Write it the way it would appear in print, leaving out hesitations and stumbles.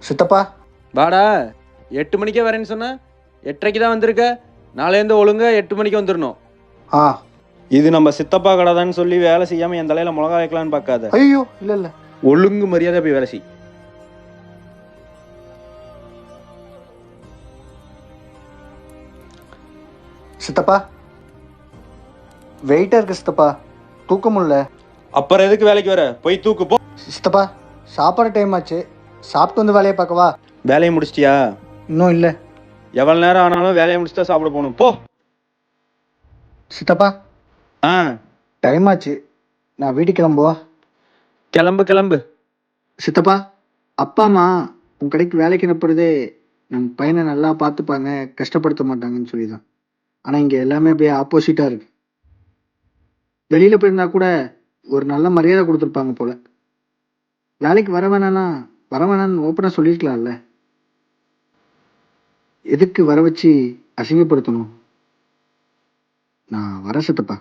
சித்தப்பா வாடா 8 மணிக்கே வரேன்னு சொன்ன 8:30க்கு தான் வந்திருக்க. நாளையிலேருந்து ஒழுங்கா 8 மணிக்கு வந்துடணும். ஆ இது நம்ம சித்தப்பா கடைதான்னு சொல்லி வேலை செய்யாமல் என் தலையில் மிளகா வைக்கலான்னு பார்க்காத. ஐயோ இல்லை இல்லை. ஒழுங்கு மரியாதை போய் வேலை செய். சித்தப்பா வெயிட்டாக இருக்கு சித்தப்பா, தூக்க முடியல. அப்புறம் எதுக்கு வேலைக்கு வர? போய் தூக்கு போ. சித்தப்பா சாப்பாடு டைம் ஆச்சு, சாப்பிட்டு வந்து வேலையை பார்க்கவா? வேலையை முடிச்சிட்டியா? இன்னும் இல்லை. எவ்வளோ நேரம் ஆனாலும் வேலையை முடிச்சுட்டா சாப்பிட போகணும். போ. சித்தப்பா ஆ டைம் ஆச்சு, நான் வீட்டுக்கு கிளம்புவா? கிளம்பு கிளம்பு. சித்தப்பா அப்பா அம்மா உன் கடைக்கு வேலைக்கு அனுப்புறதே நம்ம பையனை நல்லா பார்த்துப்பாங்க, கஷ்டப்படுத்த மாட்டாங்கன்னு சொல்லி தான். ஆனால் இங்கே எல்லாமே அப்படியே ஆப்போசிட்டாக இருக்கு. வெளியில் போயிருந்தா கூட ஒரு நல்ல மரியாதை கொடுத்துருப்பாங்க போல. வேலைக்கு வர வேணான்னு ஓப்பனாக சொல்லியிருக்கலாம்ல. எதுக்கு வர வச்சு அசிங்கப்படுத்தணும்? நான் வரேன் சித்தப்பா.